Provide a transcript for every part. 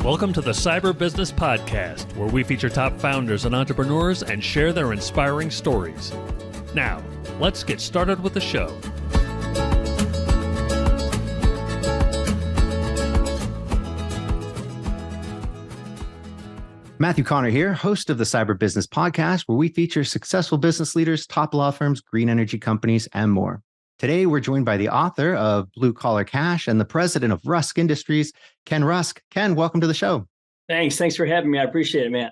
Welcome to the Cyber Business Podcast, where we feature top founders and entrepreneurs and share their inspiring stories. Now, let's get started with the show. Matthew Connor here, host of the Cyber Business Podcast, where we feature successful business leaders, top law firms, green energy companies, and more. Today, we're joined by the author of Blue Collar Cash and the president of Rusk Industries, Ken Rusk. Ken, welcome to the show. Thanks for having me. I appreciate it, Matt.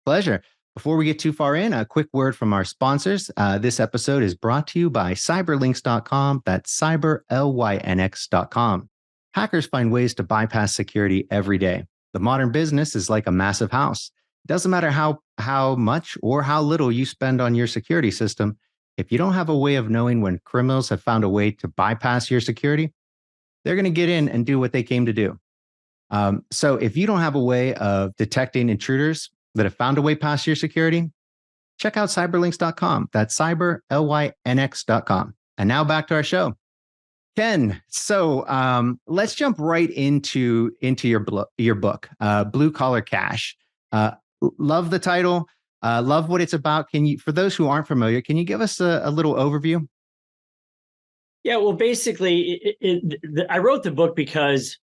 Pleasure. Before we get too far in, a quick word from our sponsors. This episode is brought to you by cyberlinks.com. That's cyberlynx.com. Hackers find ways to bypass security every day. The modern business is like a massive house. It doesn't matter how much or how little you spend on your security system. If you don't have a way of knowing when criminals have found a way to bypass your security, they're going to get in and do what they came to do. So if you don't have a way of detecting intruders that have found a way past your security, check out cyberlinks.com. That's cyberlynx.com. And now back to our show. Ken, so let's jump right into your book, Blue Collar Cash. Love the title. Love what it's about. For those who aren't familiar, can you give us a little overview? Yeah, well, basically, I wrote the book because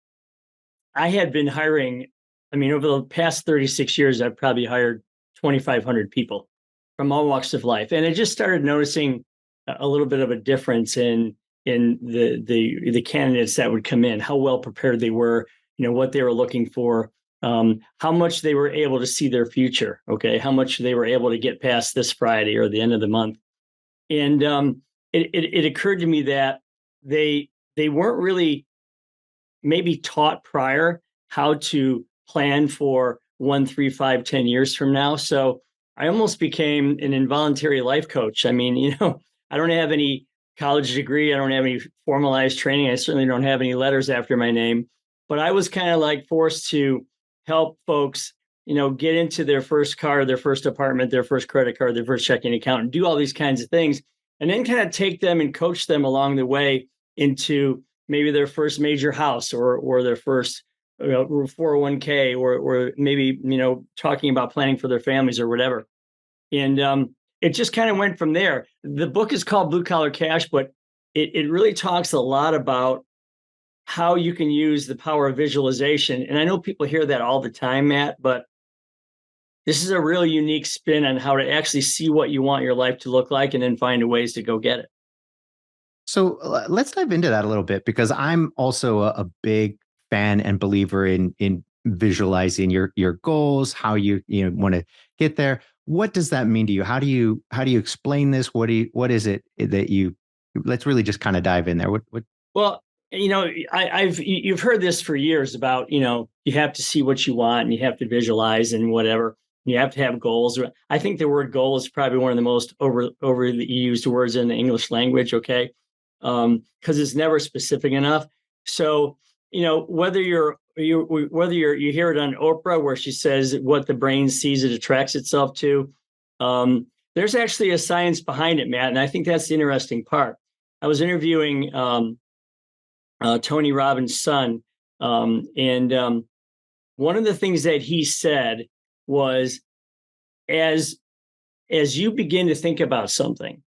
I had been hiring. I mean, over the past 36 years, I've probably hired 2,500 people from all walks of life, and I just started noticing a little bit of a difference in the candidates that would come in, how well prepared they were, what they were looking for. How much they were able to see their future, okay? How much they were able to get past this Friday or the end of the month. And it occurred to me that they weren't really maybe taught prior how to plan for 1, 3, 5, 10 years from now. So I almost became an involuntary life coach. I mean, I don't have any college degree. I don't have any formalized training. I certainly don't have any letters after my name. But I was kind of like forced to help folks, get into their first car, their first apartment, their first credit card, their first checking account, and do all these kinds of things, and then kind of take them and coach them along the way into maybe their first major house or their first 401k or maybe, talking about planning for their families or whatever. And it just kind of went from there. The book is called Blue Collar Cash, but it really talks a lot about how you can use the power of visualization. And I know people hear that all the time, Matt, but this is a really unique spin on how to actually see what you want your life to look like and then find ways to go get it. So let's dive into that a little bit, because I'm also a big fan and believer in visualizing your goals, how you want to get there. What does that mean to you? How do you explain this? What is it that let's really just kind of dive in there. What? Well, you've heard this for years about, you have to see what you want and you have to visualize and whatever. You have to have goals. I think the word goal is probably one of the most overly used words in the English language. Okay. Because it's never specific enough. So, whether you hear it on Oprah, where she says what the brain sees, it attracts itself to. There's actually a science behind it, Matt. And I think that's the interesting part. I was interviewing, Tony Robbins' son. And one of the things that he said was, as you begin to think about something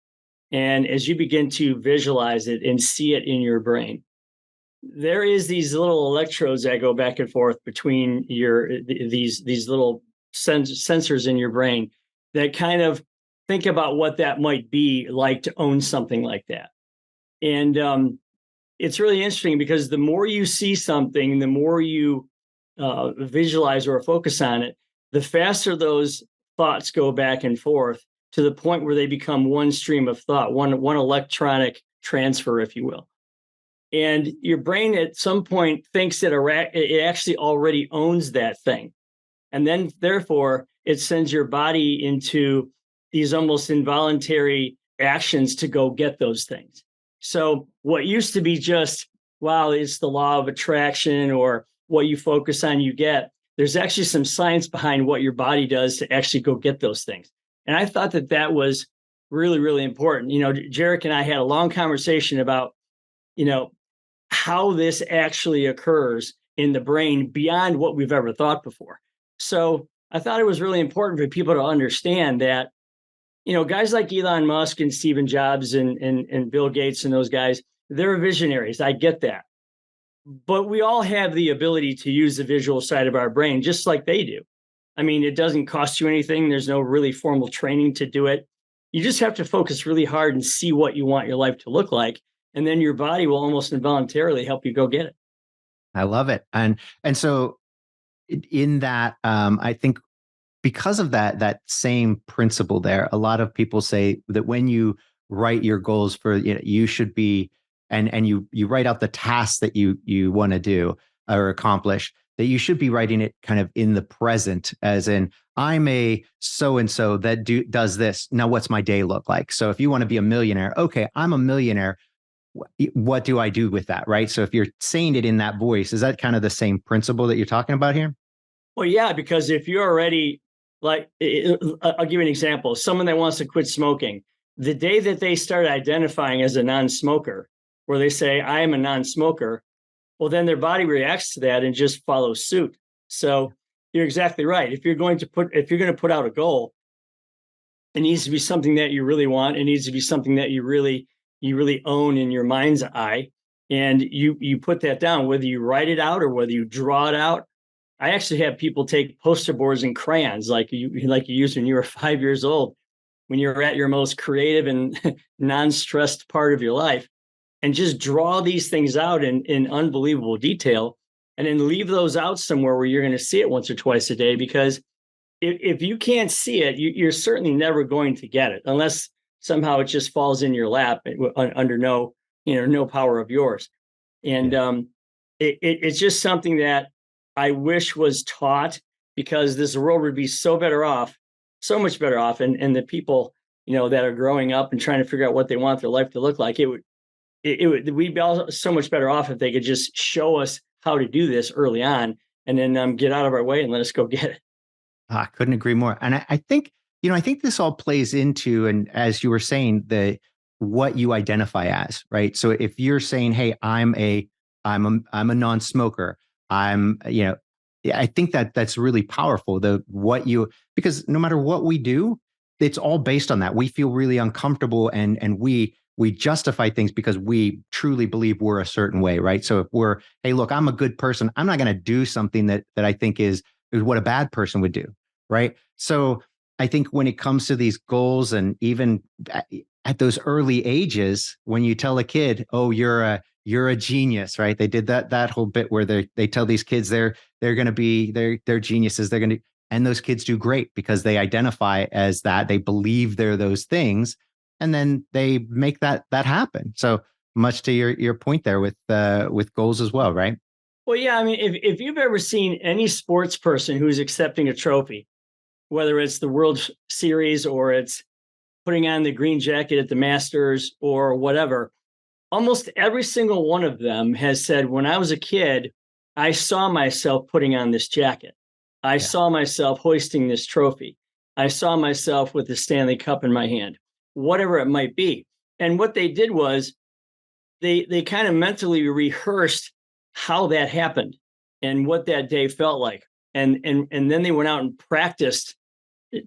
and as you begin to visualize it and see it in your brain, there is these little electrodes that go back and forth between these little sensors in your brain that kind of think about what that might be like to own something like that. And it's really interesting because the more you see something, the more you visualize or focus on it, the faster those thoughts go back and forth to the point where they become one stream of thought, one electronic transfer, if you will. And your brain at some point thinks that it actually already owns that thing. And then therefore it sends your body into these almost involuntary actions to go get those things. So what used to be just, wow, it's the law of attraction or what you focus on, you get. There's actually some science behind what your body does to actually go get those things. And I thought that was really, really important. Jarek and I had a long conversation about, how this actually occurs in the brain beyond what we've ever thought before. So I thought it was really important for people to understand that, guys like Elon Musk and Stephen Jobs and Bill Gates and those guys, they're visionaries. I get that. But we all have the ability to use the visual side of our brain just like they do. I mean, it doesn't cost you anything. There's no really formal training to do it. You just have to focus really hard and see what you want your life to look like. And then your body will almost involuntarily help you go get it. I love it. And so in that, I think because of that same principle there, a lot of people say that when you write your goals for, you should be, and you write out the tasks that you want to do or accomplish, that you should be writing it kind of in the present, as in, I'm a so-and-so that does this. Now, what's my day look like? So if you want to be a millionaire, okay, I'm a millionaire. What do I do with that? Right. So if you're saying it in that voice, is that kind of the same principle that you're talking about here? Well, yeah, because if you're already like, I'll give you an example. Someone that wants to quit smoking, the day that they start identifying as a non-smoker, where they say, I am a non-smoker, well, then their body reacts to that and just follows suit. So you're exactly right. If you're going to put out a goal, it needs to be something that you really want. It needs to be something that you really own in your mind's eye. And you put that down, whether you write it out or whether you draw it out. I actually have people take poster boards and crayons like you used when you were 5 years old, when you're at your most creative and non-stressed part of your life, and just draw these things out in unbelievable detail, and then leave those out somewhere where you're going to see it once or twice a day. Because if you can't see it, you're certainly never going to get it unless somehow it just falls in your lap under no power of yours. And it's just something that I wish was taught, because this world would be so much better off. And the people, that are growing up and trying to figure out what they want their life to look like, we'd be all so much better off if they could just show us how to do this early on, and then get out of our way and let us go get it. I couldn't agree more. And I think, I think this all plays into, and as you were saying, what you identify as, right? So if you're saying, hey, I'm a non-smoker, I think that's really powerful. Because no matter what we do, it's all based on that. We feel really uncomfortable, and we justify things because we truly believe we're a certain way, right? So if we're, hey, look, I'm a good person, I'm not going to do something that I think is what a bad person would do, right? So I think when it comes to these goals, and even at those early ages, when you tell a kid, oh, you're a genius, right? They did that whole bit where they tell these kids they're going to be, they're geniuses. They're going to, and those kids do great because they identify as that. They believe they're those things, and then they make that happen. So much to your point there with goals as well, right? Well, yeah. I mean, if you've ever seen any sports person who's accepting a trophy, whether it's the World Series or it's putting on the green jacket at the Masters or whatever, almost every single one of them has said, when I was a kid, I saw myself putting on this jacket. I saw myself hoisting this trophy. I saw myself with the Stanley Cup in my hand, whatever it might be. And what they did was they kind of mentally rehearsed how that happened and what that day felt like. And then they went out and practiced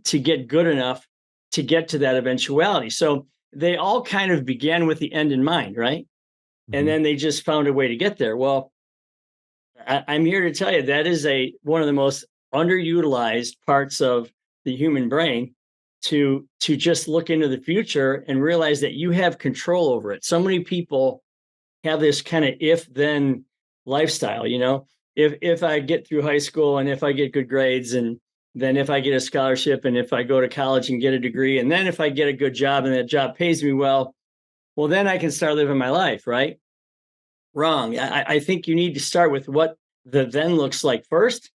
to get good enough to get to that eventuality. So they all kind of began with the end in mind, right? Mm-hmm. And then they just found a way to get there. Well, I'm here to tell you that is one of the most underutilized parts of the human brain, to just look into the future and realize that you have control over it. So many people have this kind of if-then lifestyle, if I get through high school and if I get good grades, and then if I get a scholarship, and if I go to college and get a degree, and then if I get a good job and that job pays me well, then I can start living my life, right? Wrong. I think you need to start with what the then looks like first.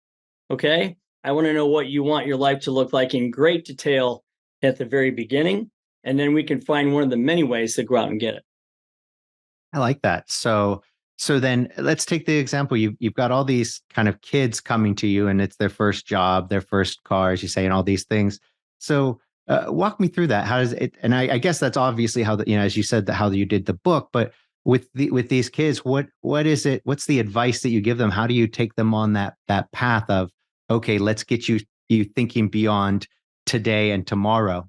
Okay. I want to know what you want your life to look like in great detail at the very beginning. And then we can find one of the many ways to go out and get it. I like that. So then let's take the example. You've got all these kind of kids coming to you, and it's their first job, their first car, as you say, and all these things. So walk me through that. How does it? And I guess that's obviously how as you said, how you did the book. But with these kids, what is it? What's the advice that you give them? How do you take them on that path of, okay, let's get you thinking beyond today and tomorrow?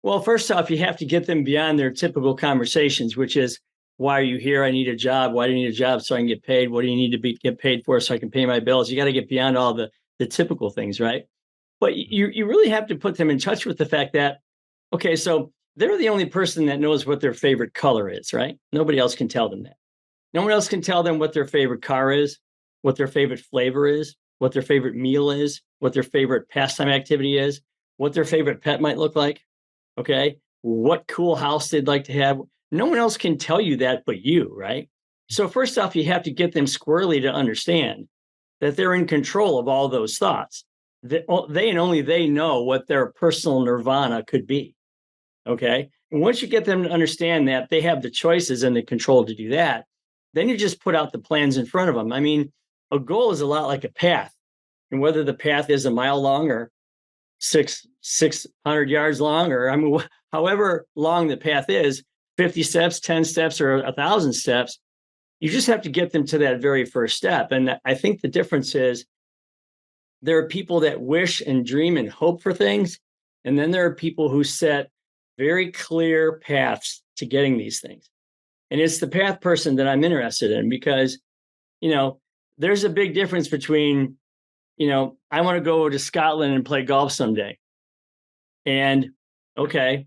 Well, first off, you have to get them beyond their typical conversations, which is, why are you here? I need a job. Why do you need a job so I can get paid? What do you need to get paid for so I can pay my bills? You got to get beyond all the typical things, right? But you really have to put them in touch with the fact that, okay, so they're the only person that knows what their favorite color is, right? Nobody else can tell them that. No one else can tell them what their favorite car is, what their favorite flavor is, what their favorite meal is, what their favorite pastime activity is, what their favorite pet might look like. Okay. What cool house they'd like to have. No one else can tell you that but you, right? So, first off, you have to get them squarely to understand that they're in control of all those thoughts. They and only they know what their personal nirvana could be. Okay. And once you get them to understand that they have the choices and the control to do that, then you just put out the plans in front of them. I mean, a goal is a lot like a path. And whether the path is a mile long or 600 yards long, or I mean, however long the path is, 50 steps, 10 steps, or 1,000 steps, you just have to get them to that very first step. And I think the difference is there are people that wish and dream and hope for things. And then there are people who set very clear paths to getting these things. And it's the path person that I'm interested in because, there's a big difference between, I want to go to Scotland and play golf someday. And okay,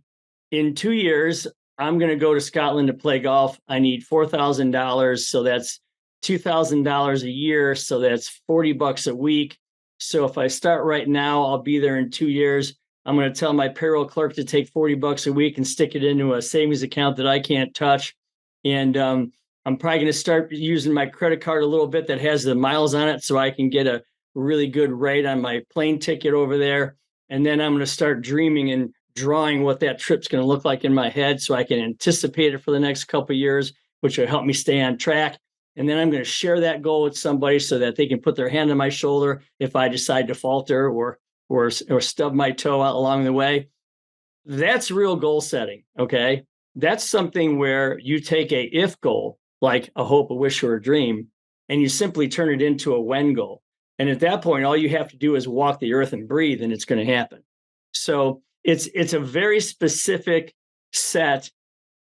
in 2 years, I'm going to go to Scotland to play golf. I need $4,000. So that's $2,000 a year. So that's $40 a week. So if I start right now, I'll be there in 2 years. I'm going to tell my payroll clerk to take $40 a week and stick it into a savings account that I can't touch. And I'm probably going to start using my credit card a little bit that has the miles on it so I can get a really good rate on my plane ticket over there. And then I'm going to start dreaming and drawing what that trip's going to look like in my head so I can anticipate it for the next couple of years, which will help me stay on track. And then I'm going to share that goal with somebody so that they can put their hand on my shoulder if I decide to falter or stub my toe out along the way. That's real goal setting, okay? That's something where you take a if goal, like a hope, a wish, or a dream, and you simply turn it into a when goal. And at that point, all you have to do is walk the earth and breathe, and it's going to happen. So it's a very specific set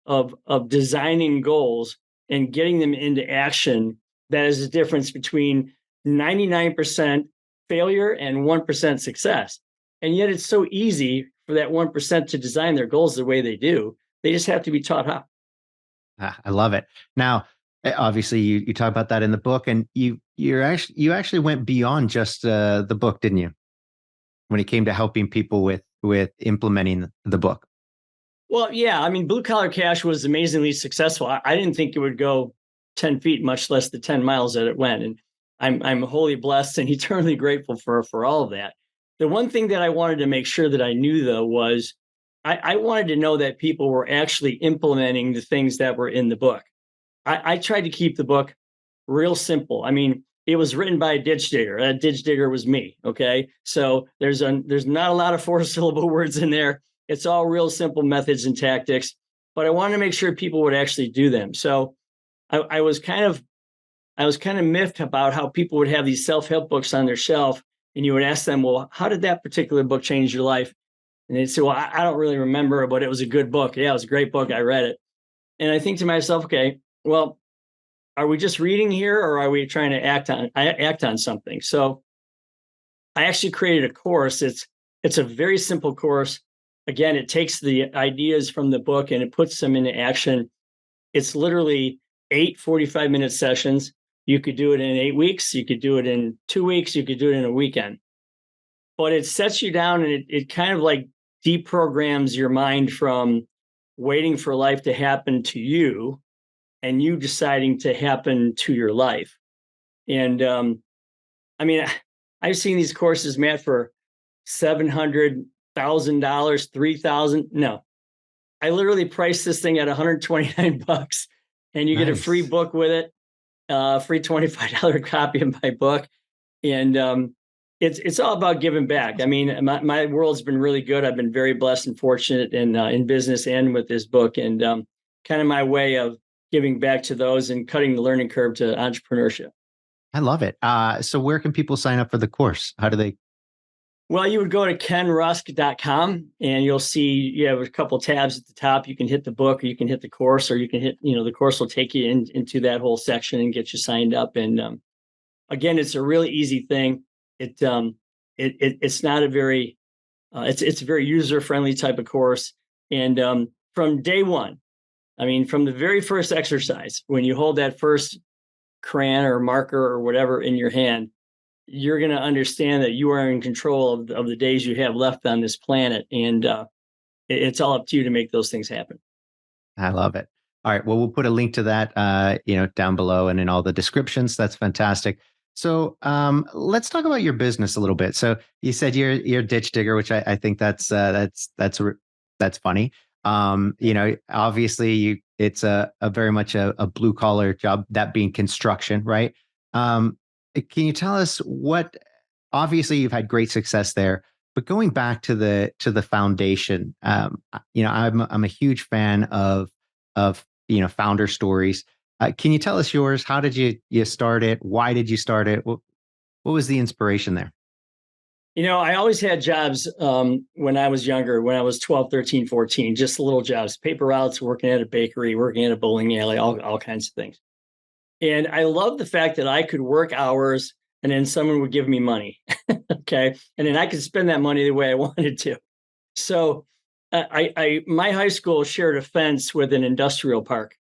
of designing goals and getting them into action. That is the difference between 99% failure and 1% success. And yet it's so easy for that 1% to design their goals the way they do. They just have to be taught how. I love it. Now, obviously, you talk about that in the book, and you actually went beyond just the book, didn't you? When it came to helping people with implementing the book. Well, yeah. I mean, Blue Collar Cash was amazingly successful. I didn't think it would go 10 feet, much less the 10 miles that it went. And I'm wholly blessed and eternally grateful for all of that. The one thing that I wanted to make sure that I knew, though, was I wanted to know that people were actually implementing the things that were in the book. I tried to keep the book real simple. I mean, it was written by a ditch digger. That ditch digger was me. Okay. So there's not a lot of 4-syllable words in there. It's all real simple methods and tactics, but I wanted to make sure people would actually do them. So I was kind of miffed about how people would have these self-help books on their shelf and you would ask them, well, how did that particular book change your life? And they'd say, well, I don't really remember, but it was a good book. Yeah, it was a great book. I read it. And I think to myself, okay, well, are we just reading here or are we trying to act on something? So I actually created a course. It's a very simple course. Again, it takes the ideas from the book and it puts them into action. It's literally 8 45-minute sessions. You could do it in 8 weeks. You could do it in 2 weeks. You could do it in a weekend. But it sets you down and it kind of like deprograms your mind from waiting for life to happen to you and you deciding to happen to your life. And I mean, I've seen these courses, Matt, for $700,000, $3,000. No, I literally priced this thing at $129 and you get a free book with it, free $25 copy of my book. And it's all about giving back. I mean, my world's been really good. I've been very blessed and fortunate in business and with this book, and kind of my way of giving back to those and cutting the learning curve to entrepreneurship. I love it. So where can people sign up for the course? How do they? Well, you would go to kenrusk.com and you'll see you have a couple tabs at the top. You can hit the book, or you can hit the course, or you can hit, the course will take you into that whole section and get you signed up. And again, it's a really easy thing. It's not a very, it's a very user-friendly type of course. And from day one, I mean, from the very first exercise, when you hold that first crayon or marker or whatever in your hand, you're going to understand that you are in control of the days you have left on this planet. And it's all up to you to make those things happen. I love it. All right. Well, we'll put a link to that, down below and in all the descriptions. That's fantastic. So let's talk about your business a little bit. So you said you're a ditch digger, which I think that's funny. Obviously it's a very much a blue collar job, that being construction, right? Can you tell us obviously you've had great success there, but going back to the foundation, I'm a huge fan of founder stories. Can you tell us yours? How did you start it? Why did you start it? What was the inspiration there? I always had jobs when I was younger, when I was 12, 13, 14, just little jobs, paper routes, working at a bakery, working at a bowling alley, all kinds of things. And I love the fact that I could work hours and then someone would give me money. Okay. And then I could spend that money the way I wanted to. So my high school shared a fence with an industrial park.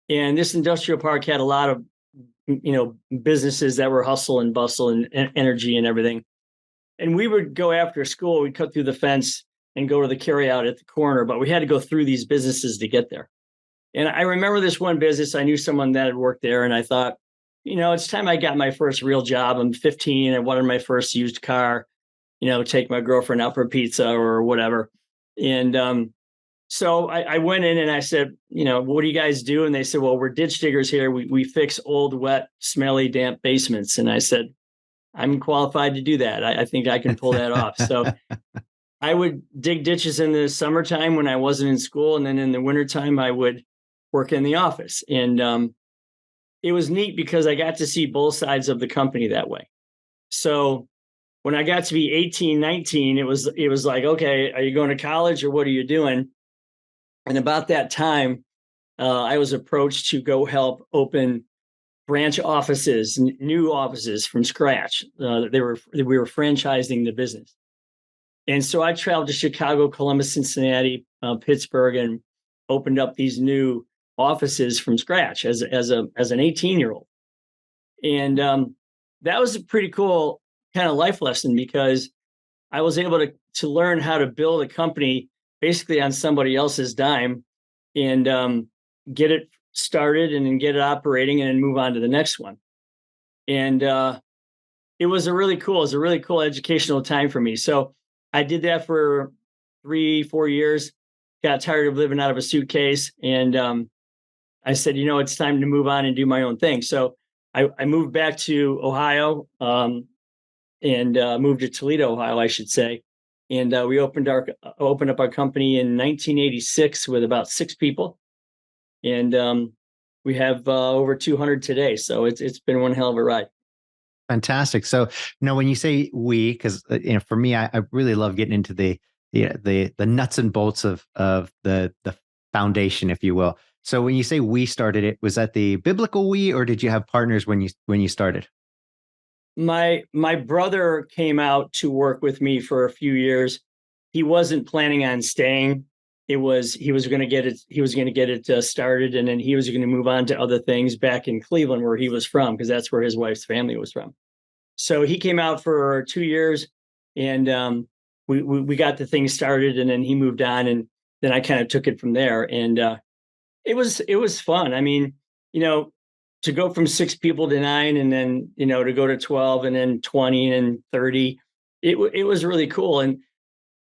And this industrial park had a lot of, businesses that were hustle and bustle and energy and everything. And we would go after school, we'd cut through the fence and go to the carryout at the corner, but we had to go through these businesses to get there. And I remember this one business, I knew someone that had worked there, and I thought, it's time I got my first real job. I'm 15, I wanted my first used car, take my girlfriend out for pizza or whatever. And so I went in and I said, what do you guys do? And they said, well, we're ditch diggers here. We fix old, wet, smelly, damp basements. And I said, I'm qualified to do that. I think I can pull that off. So I would dig ditches in the summertime when I wasn't in school. And then in the wintertime, I would work in the office. And it was neat because I got to see both sides of the company that way. So when I got to be 18, 19, it was like, okay, are you going to college or what are you doing? And about that time, I was approached to go help open branch offices, new offices from scratch. We were franchising the business. And so I traveled to Chicago, Columbus, Cincinnati, Pittsburgh, and opened up these new offices from scratch as an 18-year-old. And that was a pretty cool kind of life lesson because I was able to learn how to build a company basically on somebody else's dime and get it started and then get it operating and then move on to the next one. And it was a really cool educational time for me. So I did that for 3-4 years, got tired of living out of a suitcase. And I said, it's time to move on and do my own thing. So I moved back to Ohio and moved to Toledo, Ohio, I should say. And we opened up our company in 1986 with about 6 people. And we have over 200 today. So it's been one hell of a ride. Fantastic. So when you say we, because for me, I really love getting into the nuts and bolts of the foundation, if you will. So when you say we started it, was that the biblical we, or did you have partners when you started? My brother came out to work with me for a few years. He wasn't planning on staying. He was going to get it started, and then he was going to move on to other things back in Cleveland, where he was from, because that's where his wife's family was from. So he came out for 2 years, and we got the thing started, and then he moved on, and then I kind of took it from there. And it was fun. I mean, to go from 6 people to 9, and then to go to 12, and then 20, and 30, it was really cool. And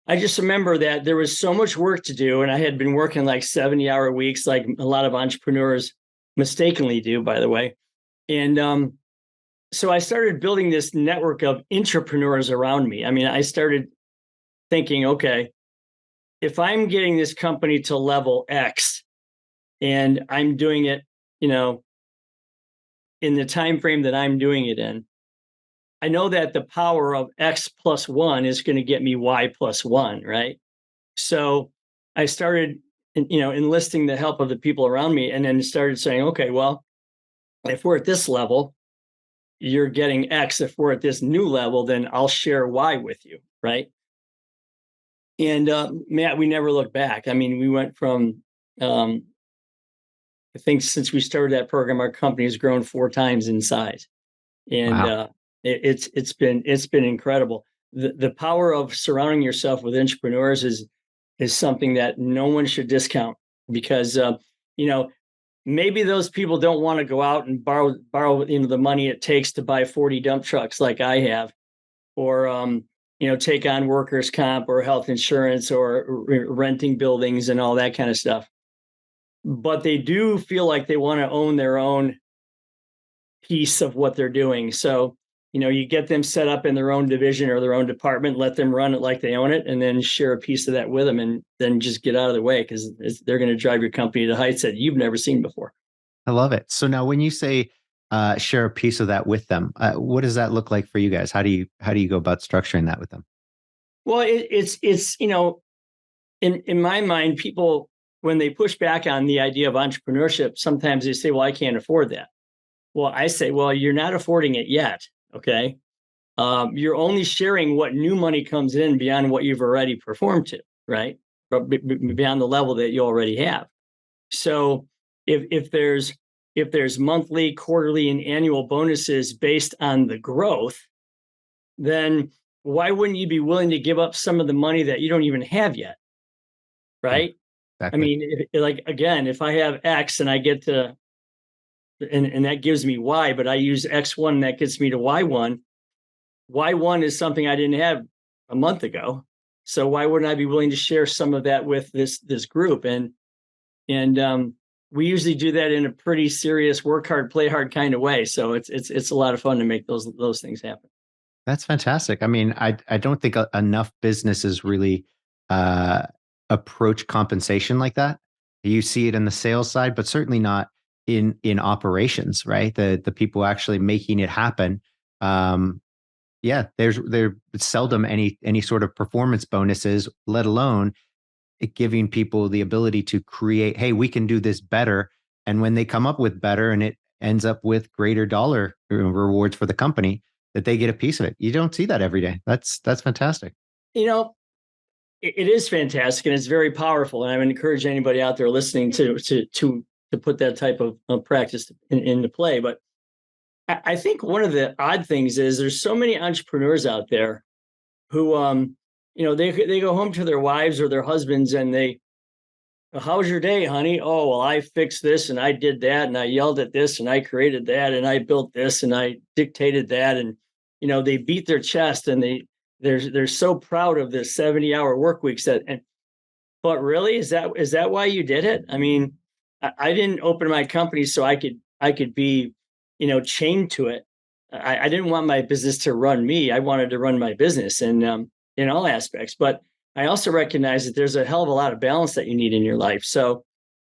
I just remember that there was so much work to do, and I had been working like 70-hour weeks, like a lot of entrepreneurs mistakenly do, by the way. And so I started building this network of entrepreneurs around me. I mean, I started thinking, okay, if I'm getting this company to level X and I'm doing it you know, in the time frame that I'm doing it in, I know that the power of X plus one is going to get me Y plus one, right? So I started, enlisting the help of the people around me, and then started saying, okay, well, if we're at this level, you're getting X. If we're at this new level, then I'll share Y with you, right? And Matt, we never looked back. I mean, we went from, I think since we started that program, our company has grown 4 times in size, and Wow. it's been incredible. The power of surrounding yourself with entrepreneurs is something that no one should discount, because you know maybe those people don't want to go out and borrow the money it takes to buy 40 dump trucks like I have, or take on workers comp or health insurance, or renting buildings and all that kind of stuff. But they do feel like they want to own their own piece of what they're doing. So, you get them set up in their own division or their own department, let them run it like they own it, and then share a piece of that with them, and then just get out of the way, because they're going to drive your company to heights that you've never seen before. I love it. So now when you say share a piece of that with them, what does that look like for you guys? How do you go about structuring that with them? Well, it's in my mind, people, when they push back on the idea of entrepreneurship, sometimes they say, well, I can't afford that. Well, I say, well, you're not affording it yet. Okay. You're only sharing what new money comes in beyond what you've already performed to, right? But beyond the level that you already have. So if there's monthly, quarterly, and annual bonuses based on the growth, then why wouldn't you be willing to give up some of the money that you don't even have yet? Yeah, Right. I exactly. mean, like, again, if I have X and I get to, and that gives me Y, but I use X1 and that gets me to Y1. Y1 is something I didn't have a month ago. So why wouldn't I be willing to share some of that with this group? And we usually do that in a pretty serious, work hard, play hard kind of way. So it's a lot of fun to make those things happen. That's fantastic. I mean, I don't think enough businesses really uh, approach compensation like that. You see it in the sales side, but certainly not in operations, right? The people actually making it happen. Um, yeah, there seldom any sort of performance bonuses, let alone it giving people the ability to create, hey, we can do this better. And when they come up with better and it ends up with greater dollar rewards for the company, that they get a piece of it. You don't see that every day. That's fantastic. You know, it is fantastic, and it's very powerful. And I would encourage anybody out there listening to put that type of practice into play. But I think one of the odd things is there's so many entrepreneurs out there who, they go home to their wives or their husbands, and how's your day, honey? Oh, well, I fixed this and I did that and I yelled at this and I created that and I built this and I dictated that. And, they beat their chest, and they're so proud of their 70-hour work weeks but really, is that why you did it? I mean, I didn't open my company so I could be, chained to it. I didn't want my business to run me. I wanted to run my business, and in all aspects. But I also recognize that there's a hell of a lot of balance that you need in your life. So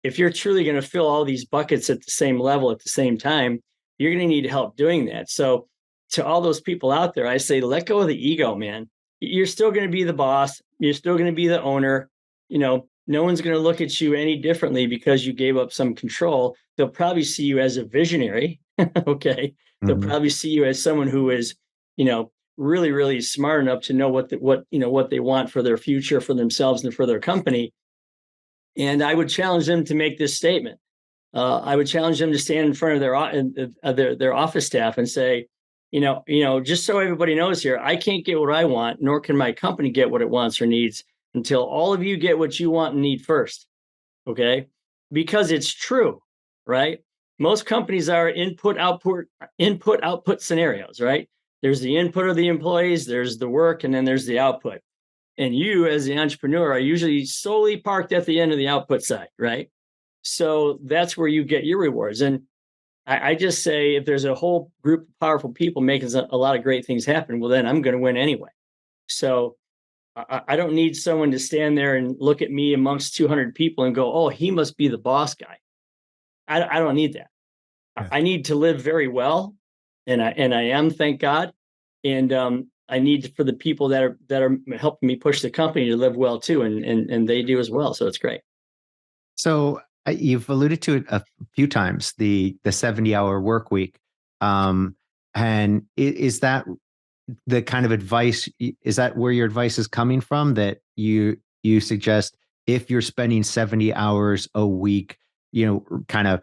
if you're truly going to fill all these buckets at the same level at the same time, you're going to need help doing that. So to all those people out there, I say, let go of the ego, man. You're still going to be the boss. You're still going to be the owner. No one's going to look at you any differently because you gave up some control. They'll probably see you as a visionary. Okay. They'll Hmm. probably see you as someone who is, really, really smart enough to know what they want for their future, for themselves, and for their company. And I would challenge them to make this statement. I would challenge them to stand in front of their office staff and say, just so everybody knows here, I can't get what I want, nor can my company get what it wants or needs until all of you get what you want and need first. Okay, because it's true, right? Most companies are input output scenarios, right? There's the input of the employees, there's the work, and then there's the output. And you, as the entrepreneur, are usually solely parked at the end of the output side, right? So that's where you get your rewards. And I just say, if there's a whole group of powerful people making a lot of great things happen, well, then I'm going to win anyway. So I don't need someone to stand there and look at me amongst 200 people and go, oh, he must be the boss guy. I don't need that. Yeah. I need to live very well, and I am, thank God. And I need for the people that are helping me push the company to live well too, and they do as well. So it's great. So you've alluded to it a few times, the 70-hour work week. Um, and is that the kind of advice, is that where your advice is coming from, that you suggest if you're spending 70 hours a week, kind of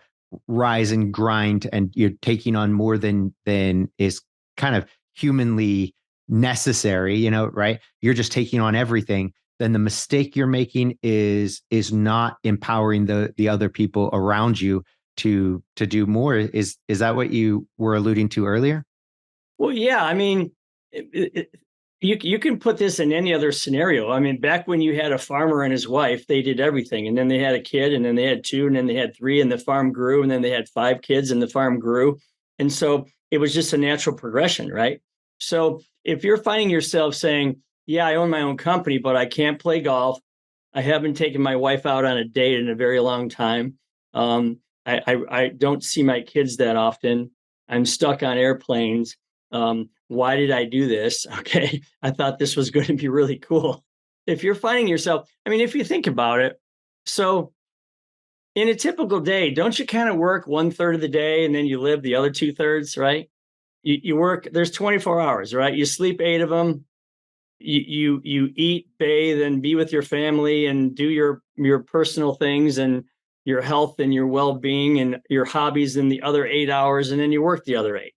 rise and grind, and you're taking on more than is kind of humanly necessary, right? You're just taking on everything, then the mistake you're making is not empowering the other people around you to do more. Is that what you were alluding to earlier? Well, yeah, I mean, you can put this in any other scenario. I mean, back when you had a farmer and his wife, they did everything, and then they had a kid, and then they had two, and then they had three, and the farm grew, and then they had five kids, and the farm grew, and so it was just a natural progression, right? So if you're finding yourself saying, "Yeah, I own my own company, but I can't play golf. I haven't taken my wife out on a date in a very long time. I don't see my kids that often. I'm stuck on airplanes. Why did I do this? Okay, I thought this was going to be really cool." If you're finding yourself, I mean, if you think about it, so in a typical day, don't you kind of work 1/3 of the day and then you live the other 2/3, right? You work, there's 24 hours, right? You sleep 8 of them. You eat, bathe, and be with your family and do your personal things and your health and your well-being and your hobbies in the other 8 hours, and then you work the other 8.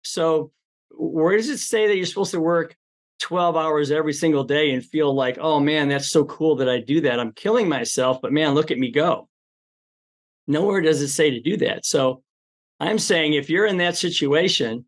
So where does it say that you're supposed to work 12 hours every single day and feel like, oh man, that's so cool that I do that? I'm killing myself, but man, look at me go. Nowhere does it say to do that. So I'm saying if you're in that situation,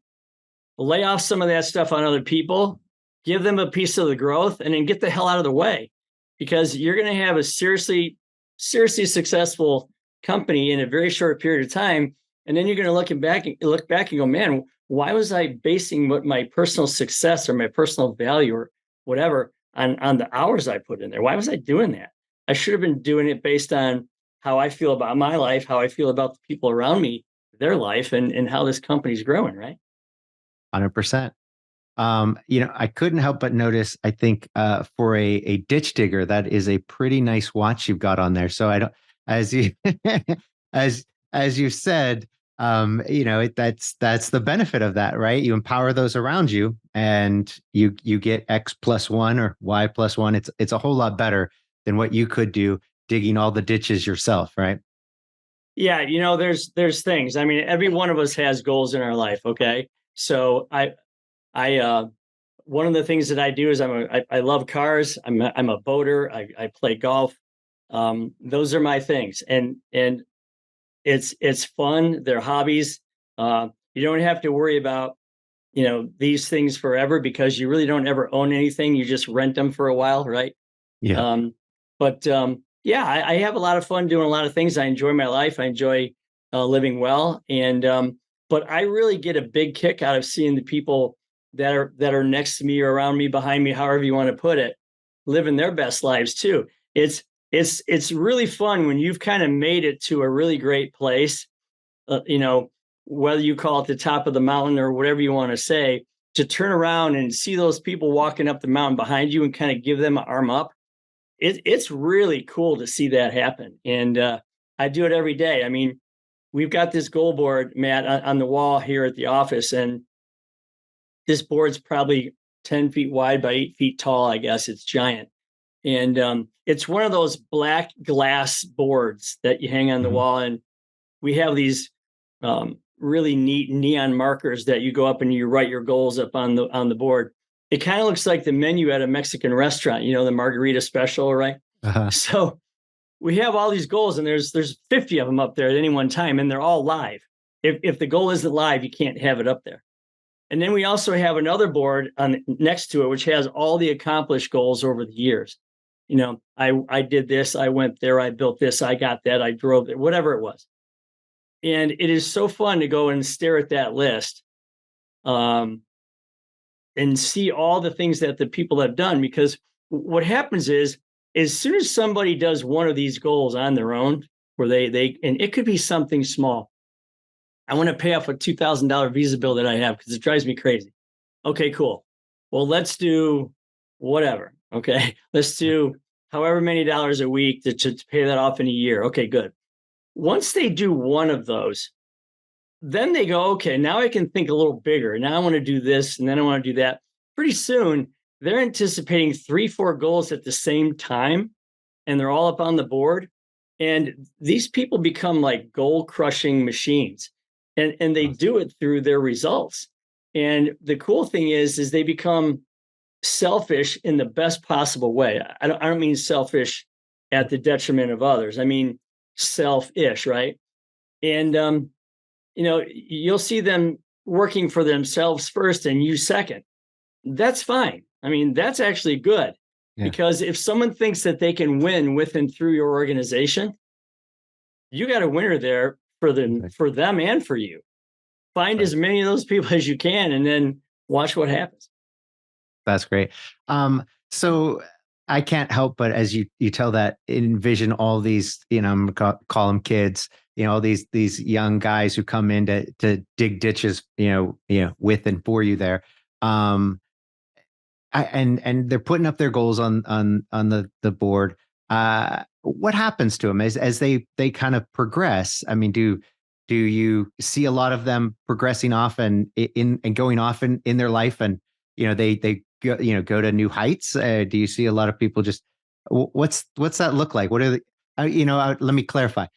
lay off some of that stuff on other people, give them a piece of the growth, and then get the hell out of the way, because you're going to have a seriously successful company in a very short period of time. And then you're going to look back and go, man, why was I basing what my personal success or my personal value or whatever on the hours I put in there? Why was I doing that? I should have been doing it based on how I feel about my life, how I feel about the people around me, their life, and how this company's growing, right? 100%. I couldn't help but notice, I think, for a ditch digger, that is a pretty nice watch you've got on there. So I don't, as you, as you said, that's the benefit of that, right? You empower those around you, and you get X plus one or Y plus one. It's a whole lot better than what you could do digging all the ditches yourself, right? Yeah, there's things. I mean, every one of us has goals in our life. Okay, so I one of the things that I do is I love cars. I'm a boater. I play golf. Those are my things, and it's fun. They're hobbies. You don't have to worry about these things forever, because you really don't ever own anything. You just rent them for a while, right? Yeah. But yeah, I have a lot of fun doing a lot of things. I enjoy my life. I enjoy living well, and but I really get a big kick out of seeing the people that are next to me or around me, behind me, however you want to put it, living their best lives too. It's really fun when you've kind of made it to a really great place. Whether you call it the top of the mountain or whatever you want to say, to turn around and see those people walking up the mountain behind you and kind of give them an arm up. It's really cool to see that happen. And I do it every day. I mean, we've got this goal board, Matt, on the wall here at the office, and this board's probably 10 feet wide by 8 feet tall. I guess it's giant. And it's one of those black glass boards that you hang on the Mhm. wall. And we have these really neat neon markers that you go up and you write your goals up on the board. It kind of looks like the menu at a Mexican restaurant, the margarita special, right? Uh-huh. So we have all these goals, and there's 50 of them up there at any one time, and they're all live. If the goal isn't live, you can't have it up there. And then we also have another board next to it, which has all the accomplished goals over the years. I did this, I went there, I built this, I got that, I drove it, whatever it was. And it is so fun to go and stare at that list, and see all the things that the people have done. Because what happens is, as soon as somebody does one of these goals on their own, where they and it could be something small, I want to pay off a $2,000 Visa bill that I have because it drives me crazy. Okay, cool. Well, let's do whatever. Okay. Let's do however many dollars a week to pay that off in a year. Okay, good. Once they do one of those, then they go, okay, now I can think a little bigger. Now I want to do this and then I want to do that. Pretty soon, they're anticipating 3, 4 goals at the same time, and they're all up on the board. And these people become like goal crushing machines. And they do it through their results. And the cool thing is they become selfish in the best possible way. I don't mean selfish at the detriment of others. I mean selfish, right? And you'll see them working for themselves first and you second. That's fine. I mean, that's actually good. Yeah. Because if someone thinks that they can win with and through your organization, you got a winner there for them and for you. Find as many of those people as you can and then watch what happens. That's great. So I can't help but as you tell that, envision all these, I'm gonna call them kids, all these young guys who come in to dig ditches, with and for you there. And they're putting up their goals on the board. What happens to them as they kind of progress? I mean, do you see a lot of them progressing off and going off in their life, and they go to new heights? Do you see a lot of people just what's that look like? What are let me clarify.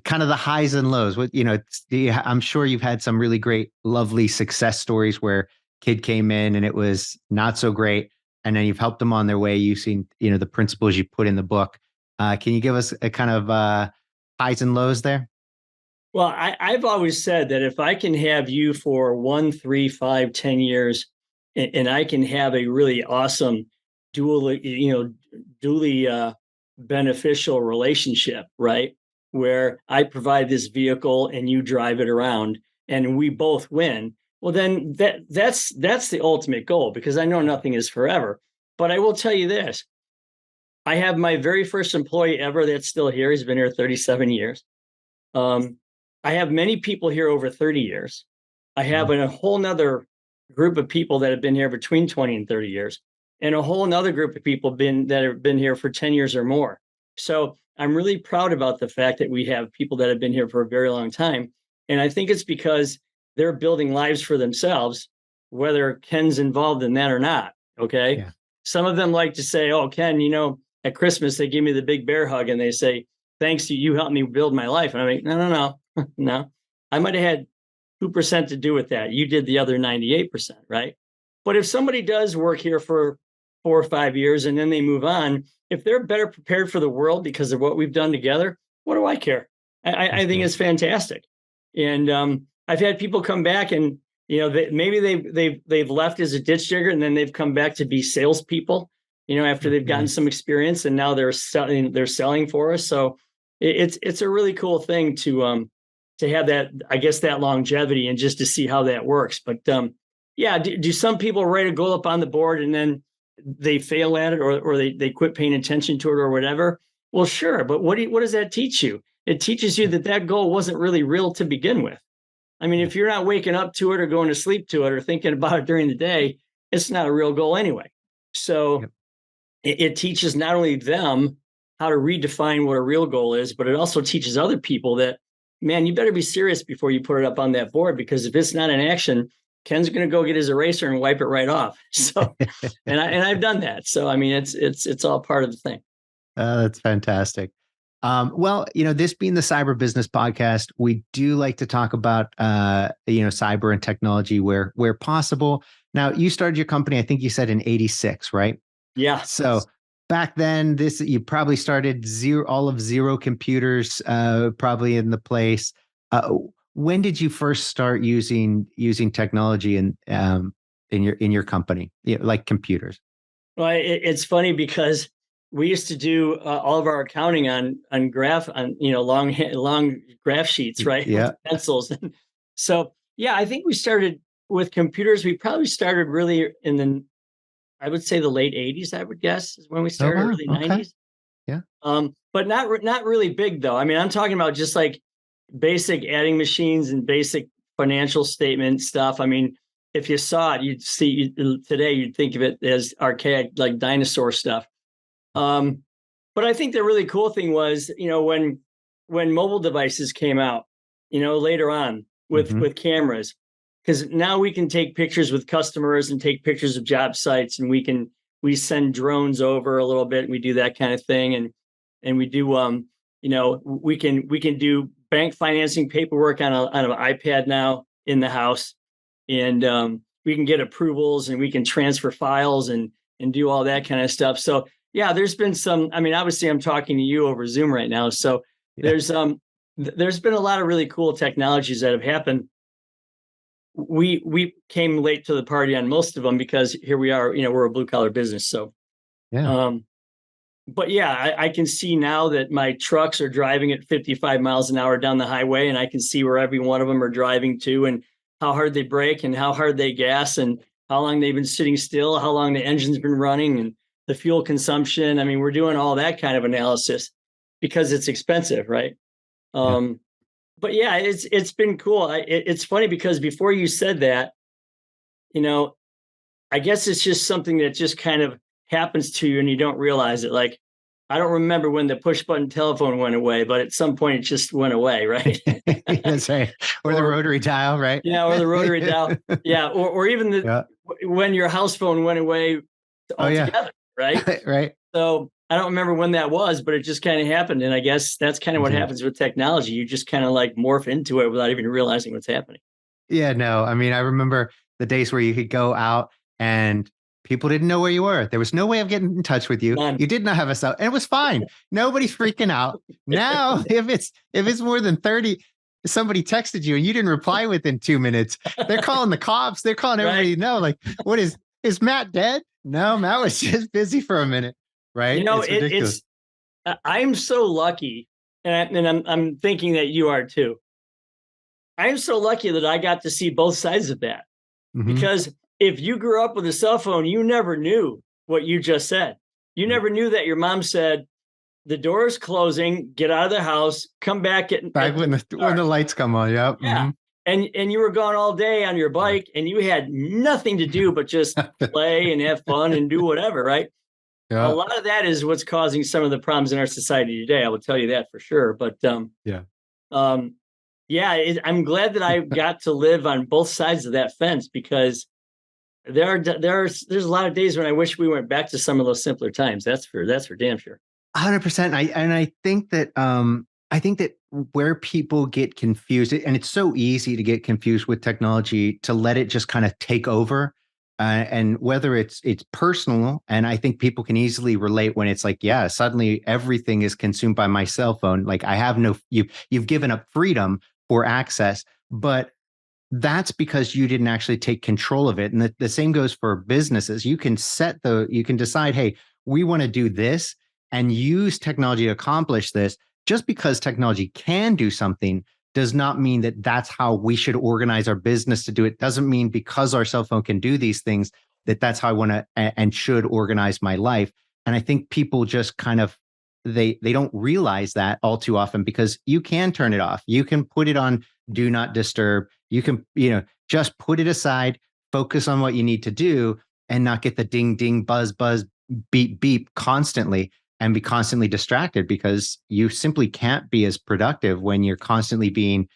Kind of the highs and lows. I'm sure you've had some really great, lovely success stories where kid came in and it was not so great, and then you've helped them on their way using the principles you put in the book. Can you give us a kind of highs and lows there? Well, I've always said that if I can have you for 1, 3, 5, 10 years, and I can have a really awesome dually beneficial relationship, right? Where I provide this vehicle and you drive it around and we both win. Well, then that's the ultimate goal, because I know nothing is forever. But I will tell you this. I have my very first employee ever that's still here. He's been here 37 years. I have many people here over 30 years. I have a whole nother group of people that have been here between 20 and 30 years, and a whole nother group of people that have been here for 10 years or more. So I'm really proud about the fact that we have people that have been here for a very long time. And I think it's because they're building lives for themselves, whether Ken's involved in that or not. Okay. Yeah. Some of them like to say, oh, Ken, at Christmas, they give me the big bear hug and they say, thanks, you helped me build my life. And I'm like, no. No, I might have had 2% to do with that. You did the other 98%, right? But if somebody does work here for 4 or 5 years and then they move on, if they're better prepared for the world because of what we've done together, what do I care? I think it's fantastic. And I've had people come back and maybe they've left as a ditch digger and then they've come back to be salespeople, after they've gotten some experience, and now they're selling for us. So it's a really cool thing to have that, I guess, that longevity and just to see how that works. But do some people write a goal up on the board and then they fail at it, or they quit paying attention to it or whatever? Well, sure. But what does that teach you? It teaches you that goal wasn't really real to begin with. I mean, if you're not waking up to it or going to sleep to it or thinking about it during the day, it's not a real goal anyway. So it teaches not only them how to redefine what a real goal is, but it also teaches other people that, man, you better be serious before you put it up on that board, because if it's not in action, Ken's going to go get his eraser and wipe it right off. So, and I've done that. So, I mean, it's all part of the thing. That's fantastic. Well, this being the Cyber Business Podcast, we do like to talk about, cyber and technology where possible. Now, you started your company, I think you said in 86, right? Yeah. So back then, you probably started all of zero computers, probably in the place. When did you first start using technology in your company, like computers? Well, it's funny because we used to do all of our accounting on long graph sheets, right? Yeah. With pencils. So I think we started with computers. We probably started really I would say the late 80s, I would guess, is when we started, early 90s. Yeah. But not really big though. I mean, I'm talking about just like basic adding machines and basic financial statement stuff. I mean, if you saw it, today, you'd think of it as archaic, like dinosaur stuff. But I think the really cool thing was, when mobile devices came out, later on with cameras, because now we can take pictures with customers and take pictures of job sites, and we send drones over a little bit, and we do that kind of thing, and we do we can do bank financing paperwork on an iPad now in the house, and we can get approvals, and we can transfer files and do all that kind of stuff. So yeah, there's been some. I mean, obviously, I'm talking to you over Zoom right now, so there's been a lot of really cool technologies that have happened. We came late to the party on most of them because here we are. We're a blue collar business, so Yeah. But yeah, I can see now that my trucks are driving at 55 miles an hour down the highway, and I can see where every one of them are driving to, and how hard they brake, and how hard they gas, and how long they've been sitting still, how long the engine's been running, and the fuel consumption. I mean, we're doing all that kind of analysis because it's expensive, right? But yeah, it's been cool. It's funny because before you said that, I guess it's just something that just kind of happens to you and you don't realize it. Like, I don't remember when the push button telephone went away, but at some point it just went away, right? That's right. Or the rotary dial, right? Yeah, or the rotary dial. Yeah, or even when your house phone went away altogether, right? Right. So I don't remember when that was, but it just kind of happened. And I guess that's kind of what happens with technology. You just kind of like morph into it without even realizing what's happening. Yeah, no. I mean, I remember the days where you could go out and people didn't know where you were. There was no way of getting in touch with you. None. You did not have a cell, and it was fine. Nobody's freaking out. Now, if it's more than 30, somebody texted you and you didn't reply within 2 minutes, they're calling the cops. They're calling everybody you know. Like, what is Matt dead? No, Matt was just busy for a minute. Right? It's ridiculous. I'm so lucky, and I'm thinking that you are too. I'm so lucky that I got to see both sides of that. Because if you grew up with a cell phone, you never knew what you just said. You never knew that your mom said, the door is closing, get out of the house, come back when the lights come on. Yep. Yeah. And you were gone all day on your bike, and you had nothing to do but just play and have fun and do whatever, right? Yeah. A lot of that is what's causing some of the problems in our society today. I will tell you that for sure. But I'm glad that I got to live on both sides of that fence, because there's a lot of days when I wish we went back to some of those simpler times. That's for damn sure. 100%. I think that where people get confused, and it's so easy to get confused with technology, to let it just kind of take over. And whether it's personal, and I think people can easily relate when it's like, yeah, suddenly everything is consumed by my cell phone. Like, I have you've given up freedom for access, but that's because you didn't actually take control of it. And the same goes for businesses. You can decide, hey, we want to do this and use technology to accomplish this. Just because technology can do something does not mean that that's how we should organize our business to do it. Doesn't mean because our cell phone can do these things that that's how I want to and should organize my life. And I think people just kind of, they don't realize that all too often, because you can turn it off. You can put it on do not disturb. You can, just put it aside, focus on what you need to do, and not get the ding, ding, buzz, buzz, beep, beep constantly, and be constantly distracted, because you simply can't be as productive when you're constantly being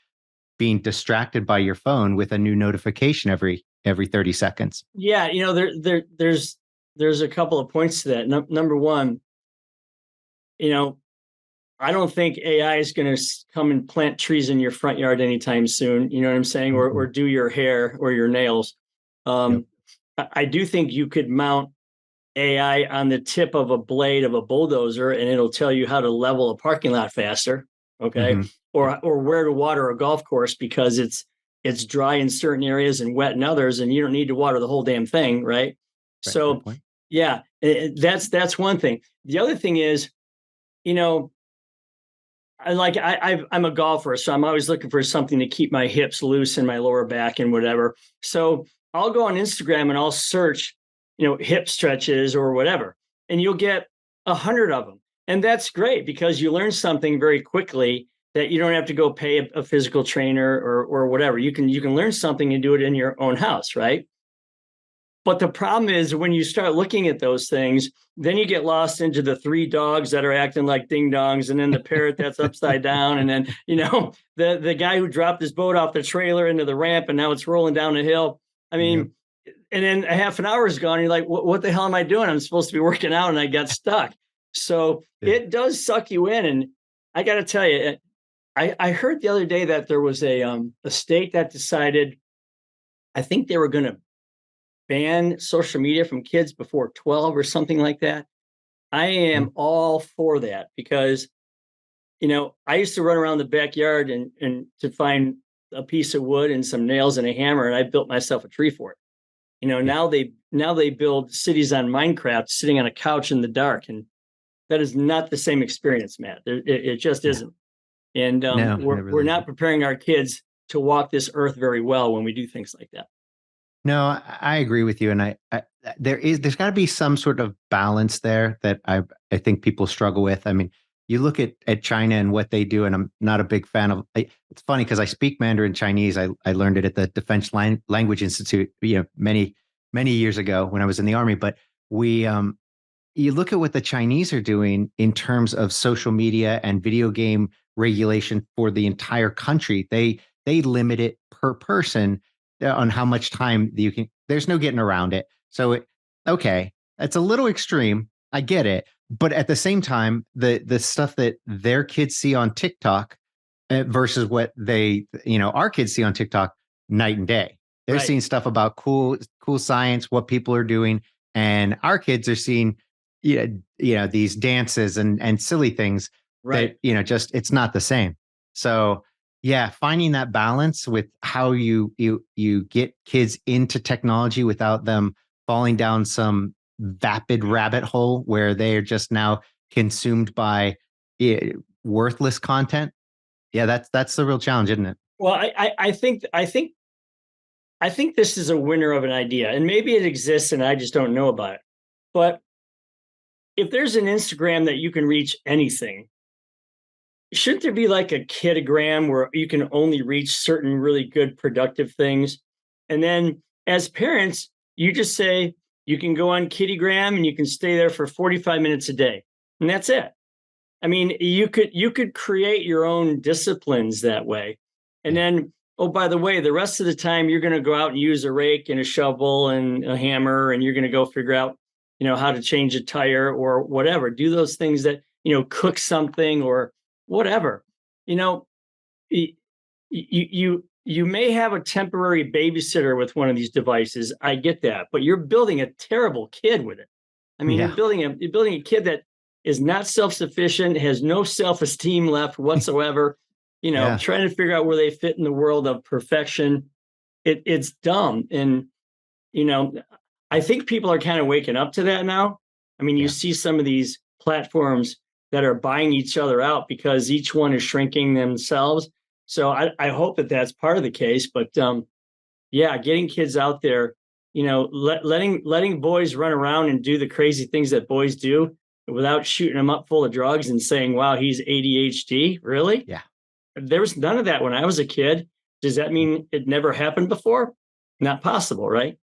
distracted by your phone with a new notification every 30 seconds. Yeah. There's a couple of points to that. Number one, I don't think AI is going to come and plant trees in your front yard anytime soon. You know what I'm saying? Or do your hair or your nails. I do think you could mount AI on the tip of a blade of a bulldozer, and it'll tell you how to level a parking lot faster. Okay. Or where to water a golf course, because it's dry in certain areas and wet in others, and you don't need to water the whole damn thing. Right. So yeah, that's one thing. The other thing is, I'm a golfer, so I'm always looking for something to keep my hips loose and my lower back and whatever. So I'll go on Instagram and I'll search, hip stretches or whatever, and you'll get 100 of them. And that's great, because you learn something very quickly. that you don't have to go pay a physical trainer or whatever. You can learn something and do it in your own house, right? But the problem is when you start looking at those things, then you get lost into the 3 dogs that are acting like ding dongs, and then the parrot that's upside down, and then the guy who dropped his boat off the trailer into the ramp and now it's rolling down the hill. I mean, and then a half an hour is gone. And you're like, what the hell am I doing? I'm supposed to be working out and I got stuck. So it does suck you in. And I got to tell you, I heard the other day that there was a state that decided, I think they were going to ban social media from kids before 12 or something like that. I am all for that because, I used to run around the backyard and to find a piece of wood and some nails and a hammer, and I built myself a tree for it. Now they build cities on Minecraft sitting on a couch in the dark, and that is not the same experience, Matt. It just isn't. And we're not preparing our kids to walk this earth very well when we do things like that. No, I agree with you, and there's got to be some sort of balance there that I think people struggle with. I mean, you look at China and what they do, and I'm not a big fan of. It's funny because I speak Mandarin Chinese. I learned it at the Defense Language Institute, many years ago when I was in the Army. But you look at what the Chinese are doing in terms of social media and video game regulation for the entire country. They limit it per person on how much time you can. There's no getting around it. So okay, that's a little extreme. I get it. But at the same time, the stuff that their kids see on TikTok versus what our kids see on TikTok, night and day. They're seeing stuff about cool science, what people are doing, and our kids are seeing, these dances and silly things that just it's not the same. So yeah, finding that balance with how you get kids into technology without them falling down some vapid rabbit hole where they are just now consumed by worthless content. Yeah, that's the real challenge, isn't it? Well, I think this is a winner of an idea, and maybe it exists and I just don't know about it. But if there's an Instagram that you can reach anything, shouldn't there be like a kidogram where you can only reach certain really good productive things? And then as parents, you just say you can go on Kittygram and you can stay there for 45 minutes a day. And that's it. I mean, you could create your own disciplines that way. And then, oh, by the way, the rest of the time you're going to go out and use a rake and a shovel and a hammer, and you're going to go figure out, how to change a tire or whatever. Do those things that, cook something or whatever. You may have a temporary babysitter with one of these devices. I get that, but you're building a terrible kid with it. I mean, you're building a kid that is not self-sufficient, has no self-esteem left whatsoever. Trying to figure out where they fit in the world of perfection. It's dumb, and I think people are kind of waking up to that now. I mean, you see some of these platforms that are buying each other out because each one is shrinking themselves. So I hope that that's part of the case. But getting kids out there, letting boys run around and do the crazy things that boys do without shooting them up full of drugs and saying, wow, he's ADHD. Really? Yeah. There was none of that when I was a kid. Does that mean it never happened before? Not possible, right?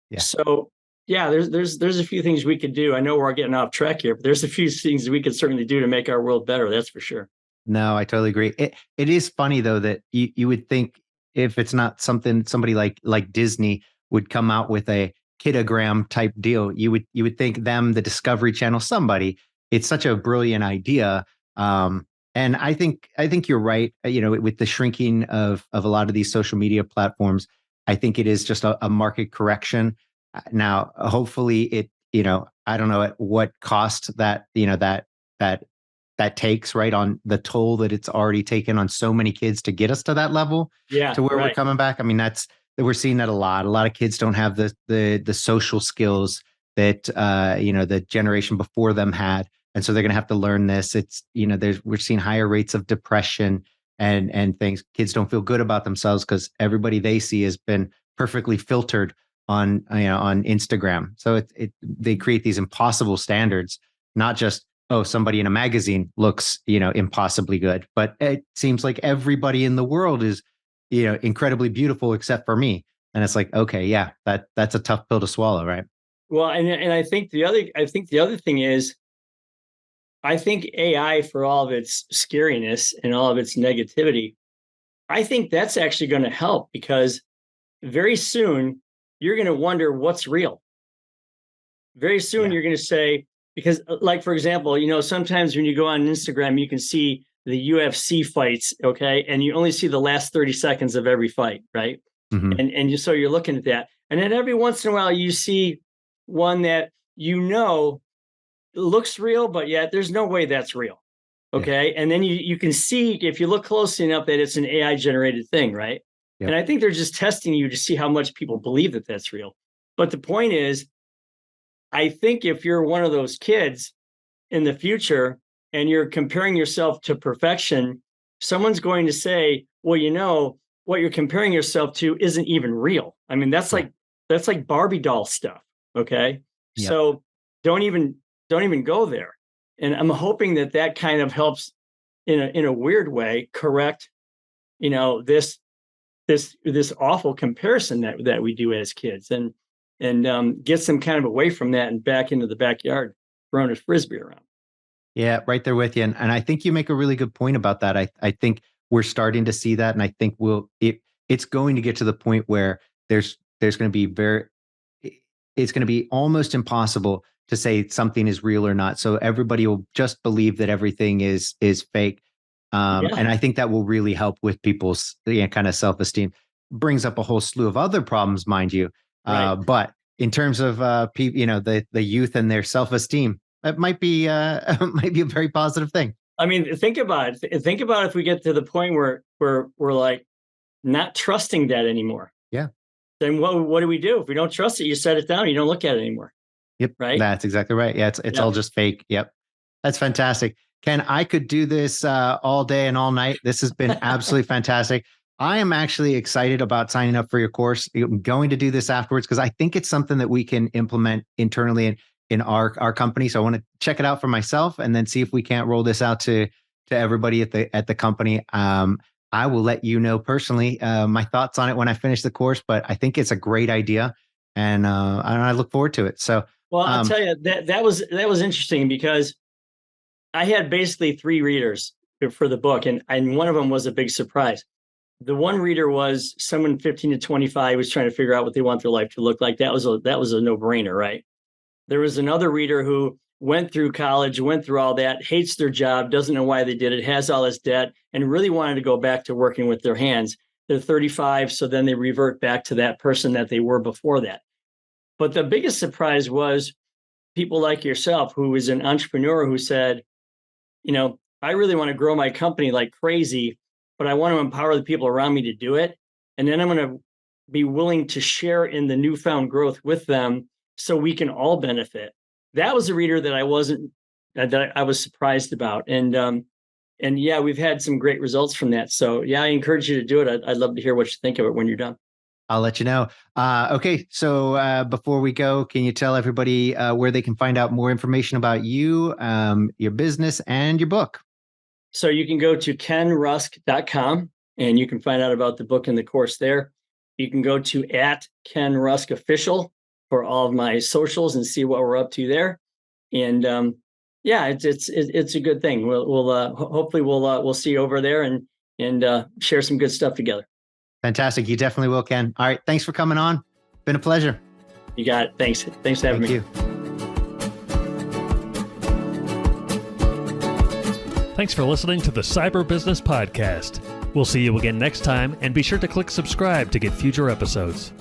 Yeah. So there's a few things we could do. I know we're getting off track here, but there's a few things we could certainly do to make our world better. That's for sure. No, I totally agree. It is funny though that you would think if it's not somebody like Disney would come out with a kidogram type deal, you would think them, the Discovery Channel, somebody. It's such a brilliant idea. And I think you're right. With the shrinking of a lot of these social media platforms, I think it is just a market correction. Now, hopefully it, I don't know at what cost that takes, right, on the toll that it's already taken on so many kids to get us to that level, to where we're coming back. I mean, we're seeing that a lot. A lot of kids don't have the social skills that, the generation before them had. And so they're going to have to learn this. It's, we're seeing higher rates of depression and things. Kids don't feel good about themselves because everybody they see has been perfectly filtered on Instagram. So they create these impossible standards, not just oh, somebody in a magazine looks, impossibly good. But it seems like everybody in the world is, incredibly beautiful except for me. And it's like, okay, yeah, that's a tough pill to swallow, right? Well, and I think the other thing is, I think AI, for all of its scariness and all of its negativity, I think that's actually going to help, because very soon you're going to wonder what's real. Very soon Yeah. you're going to say, because like, for example, sometimes when you go on Instagram, you can see the UFC fights, okay? And you only see the last 30 seconds of every fight, right? Mhm. So you're looking at that. And then every once in a while you see one that looks real, but yet there's no way that's real. Yeah. Okay. And then you can see, if you look closely enough, that it's an AI generated thing, right? Yep. And I think they're just testing you to see how much people believe that that's real. But the point is, I think if you're one of those kids in the future and you're comparing yourself to perfection, someone's going to say, well, what you're comparing yourself to isn't even real. I mean, that's Yeah. like Barbie doll stuff. Okay. Yep. So don't even go there. And I'm hoping that kind of helps in a weird way correct, this awful comparison that we do as kids, and gets them kind of away from that and back into the backyard throwing a frisbee around. Yeah, right there with you. And I think you make a really good point about that. I think we're starting to see that. And I think it's going to get to the point where there's going to be it's going to be almost impossible to say something is real or not. So everybody will just believe that everything is fake. Yeah. And I think that will really help with people's kind of self-esteem. Brings up a whole slew of other problems, mind you. Right. But in terms of the youth and their self-esteem, that might be might be a very positive thing. I mean, think about it. Think about if we get to the point where we're like not trusting that anymore. Yeah. Then what do we do? If we don't trust it, you set it down. You don't look at it anymore. Yep. Right. That's exactly right. Yeah. It's all just fake. Yep. That's fantastic. Ken, I could do this all day and all night. This has been absolutely fantastic. I am actually excited about signing up for your course. I'm going to do this afterwards because I think it's something that we can implement internally in our company. So I want to check it out for myself and then see if we can't roll this out to everybody at the company. I will let you know personally my thoughts on it when I finish the course, but I think it's a great idea, and I look forward to it. So, well, I'll tell you that was interesting, because I had basically 3 readers for the book, and one of them was a big surprise. The one reader was someone 15 to 25 was trying to figure out what they want their life to look like. That was a no-brainer, right? There was another reader who went through college, went through all that, hates their job, doesn't know why they did it, has all this debt, and really wanted to go back to working with their hands. They're 35, so then they revert back to that person that they were before that. But the biggest surprise was people like yourself, who was an entrepreneur who said, I really want to grow my company like crazy, but I want to empower the people around me to do it. And then I'm going to be willing to share in the newfound growth with them so we can all benefit. That was a reader that I was surprised about. And yeah, we've had some great results from that. So yeah, I encourage you to do it. I'd love to hear what you think of it when you're done. I'll let you know. Okay, so before we go, can you tell everybody where they can find out more information about you, your business, and your book? So you can go to kenrusk.com and you can find out about the book and the course there. You can go to @KenRuskOfficial for all of my socials and see what we're up to there. And yeah, it's a good thing. We'll hopefully we'll see you over there and share some good stuff together. Fantastic. You definitely will, Ken. All right. Thanks for coming on. Been a pleasure. You got it. Thanks. Thanks for having me. Thank you. Thanks for listening to the Cyber Business Podcast. We'll see you again next time, and be sure to click subscribe to get future episodes.